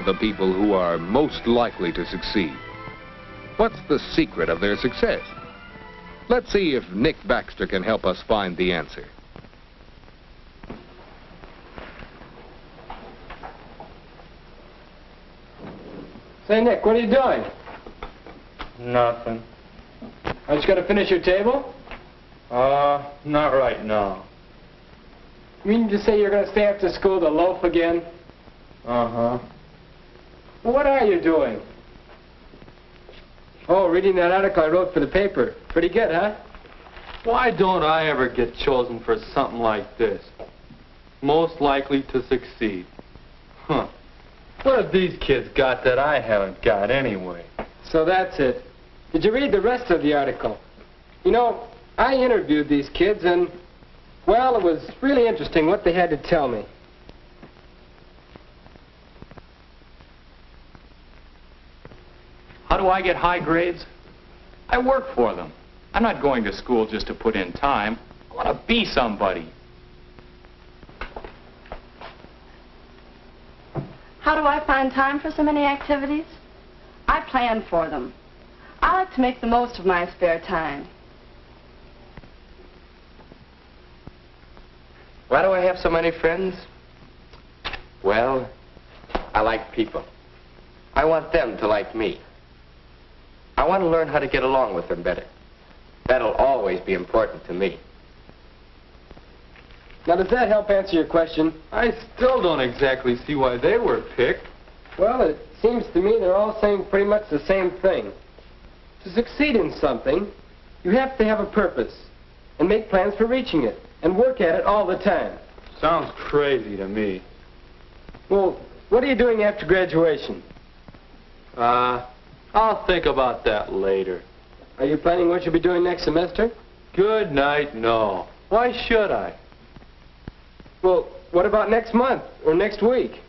are the people who are most likely to succeed? What's the secret of their success? Let's see if Nick Baxter can help us find the answer. Say, Nick, what are you doing? Nothing. Aren't you going to finish your table? Not right now. You mean to say you're going to stay after school to loaf again? Uh-huh. Well, what are you doing? Oh, reading that article I wrote for the paper. Pretty good, huh? Why don't I ever get chosen for something like this? Most likely to succeed. Huh. What have these kids got that I haven't got anyway? So that's it. Did you read the rest of the article? You know, I interviewed these kids and, well, it was really interesting what they had to tell me. How do I get high grades? I work for them. I'm not going to school just to put in time. I want to be somebody. How do I find time for so many activities? I plan for them. I like to make the most of my spare time. Why do I have so many friends? Well, I like people. I want them to like me. I want to learn how to get along with them better. That'll always be important to me. Now, does that help answer your question? I still don't exactly see why they were picked. Well, it seems to me they're all saying pretty much the same thing. To succeed in something, you have to have a purpose and make plans for reaching it and work at it all the time. Sounds crazy to me. Well, what are you doing after graduation? I'll think about that later. Are you planning what you'll be doing next semester? Good night, no. Why should I? Well, what about next month or next week?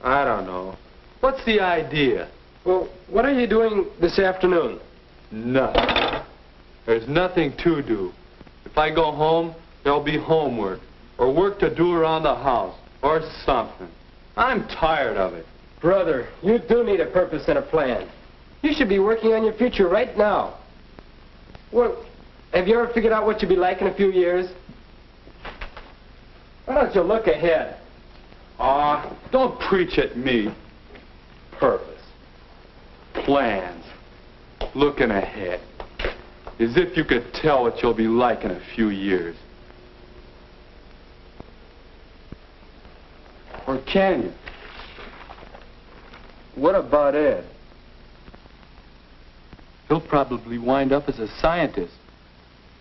I don't know. What's the idea? Well, what are you doing this afternoon? Nothing. There's nothing to do. If I go home, there'll be homework or work to do around the house or something. I'm tired of it. Brother, you do need a purpose and a plan. You should be working on your future right now. Well, have you ever figured out what you'll be like in a few years? Why don't you look ahead? Don't preach at me. Purpose. Plans. Looking ahead. As if you could tell what you'll be like in a few years. Or can you? What about Ed? He'll probably wind up as a scientist.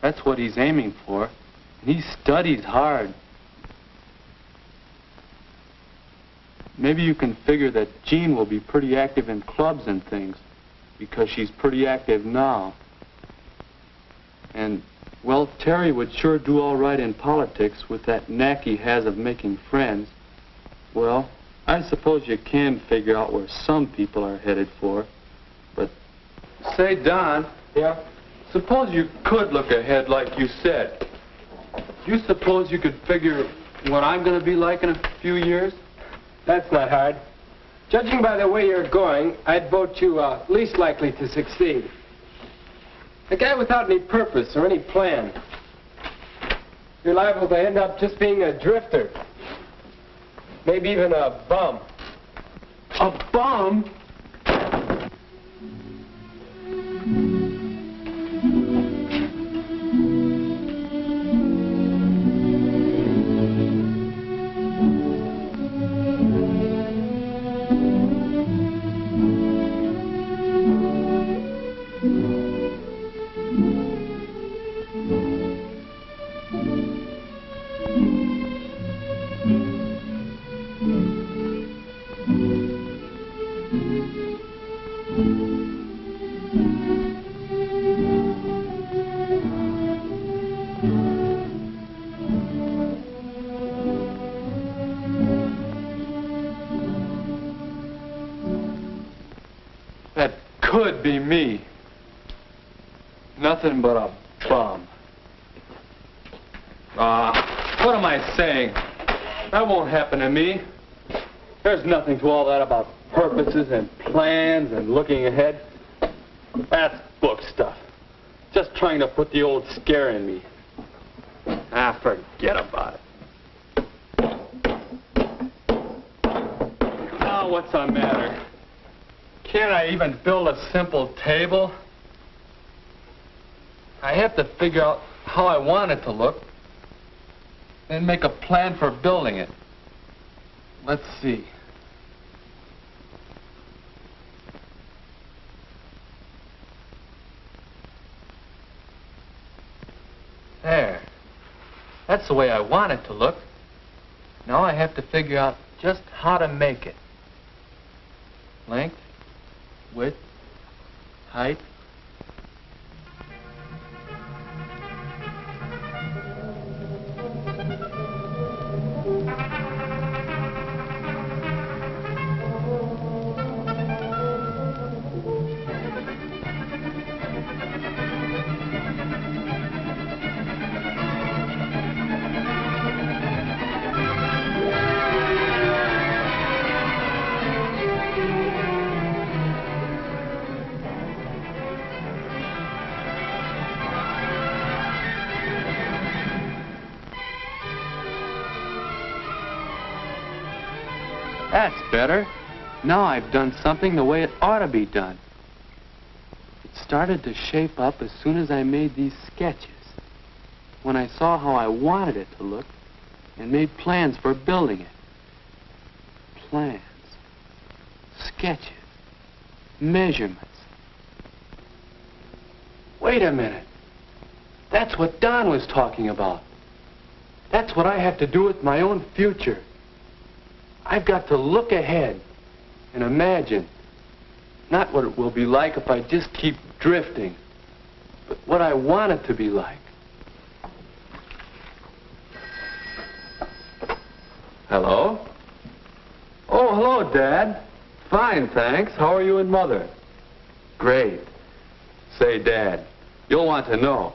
That's what he's aiming for. And he studies hard. Maybe you can figure that Jean will be pretty active in clubs and things, because she's pretty active now. And, well, Terry would sure do all right in politics with that knack he has of making friends. Well, I suppose you can figure out where some people are headed for, but... Say, Don. Yeah? Suppose you could look ahead like you said. You suppose you could figure what I'm going to be like in a few years? That's not hard. Judging by the way you're going, I'd vote you least likely to succeed. A guy without any purpose or any plan. You're liable to end up just being a drifter. Maybe even a bum. A bum? Could be me. Nothing but a bum. What am I saying? That won't happen to me. There's nothing to all that about purposes and plans and looking ahead. That's book stuff. Just trying to put the old scare in me. Ah, forget about it. Now what's the matter? Can't I even build a simple table? I have to figure out how I want it to look and make a plan for building it. Let's see. There. That's the way I want it to look. Now I have to figure out just how to make it. Length, width, height. That's better. Now I've done something the way it ought to be done. It started to shape up as soon as I made these sketches. When I saw how I wanted it to look and made plans for building it. Plans, sketches, measurements. Wait a minute. That's what Don was talking about. That's what I have to do with my own future. I've got to look ahead and imagine not what it will be like if I just keep drifting, but what I want it to be like. Hello? Oh, hello, Dad. Fine, thanks. How are you and Mother? Great. Say, Dad, you'll want to know.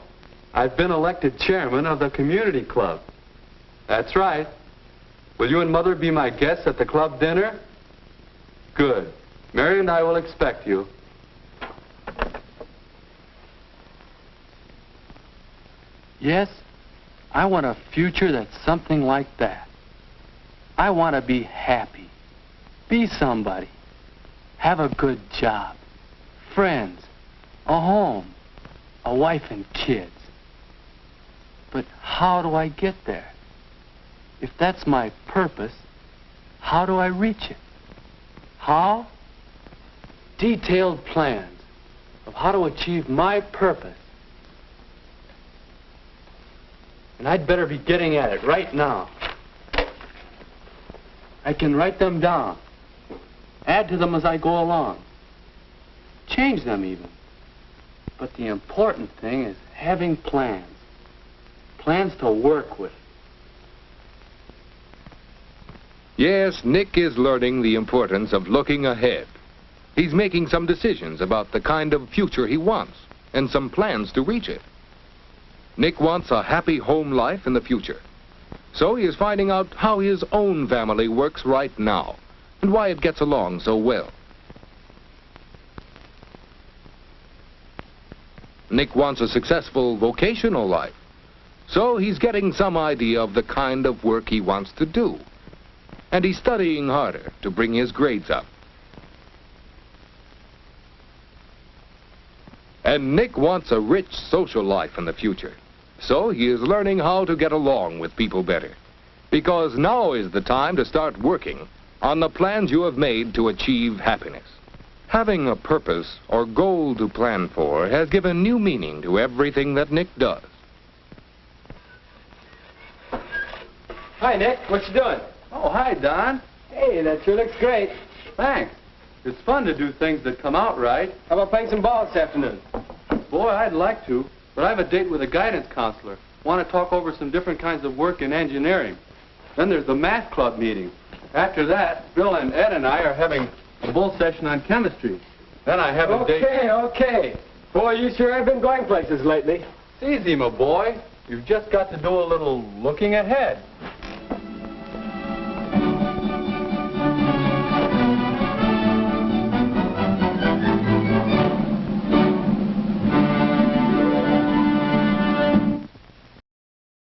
I've been elected chairman of the community club. That's right. Will you and Mother be my guests at the club dinner? Good. Mary and I will expect you. Yes, I want a future that's something like that. I want to be happy, be somebody, have a good job, friends, a home, a wife and kids. But how do I get there? If that's my purpose, how do I reach it? How? Detailed plans of how to achieve my purpose. And I'd better be getting at it right now. I can write them down, add to them as I go along, change them even. But the important thing is having plans, plans to work with. Yes, Nick is learning the importance of looking ahead. He's making some decisions about the kind of future he wants and some plans to reach it. Nick wants a happy home life in the future. So he is finding out how his own family works right now and why it gets along so well. Nick wants a successful vocational life. So he's getting some idea of the kind of work he wants to do. And he's studying harder to bring his grades up. And Nick wants a rich social life in the future. So he is learning how to get along with people better. Because now is the time to start working on the plans you have made to achieve happiness. Having a purpose or goal to plan for has given new meaning to everything that Nick does. Hi, Nick. What you doing? Oh, hi, Don. Hey, that sure looks great. Thanks. It's fun to do things that come out right. How about playing some ball this afternoon? Boy, I'd like to, but I have a date with a guidance counselor. Want to talk over some different kinds of work in engineering. Then there's the math club meeting. After that, Bill and Ed and I are having a bull session on chemistry. Then I have a date... Okay. Boy, you sure have been going places lately. It's easy, my boy. You've just got to do a little looking ahead.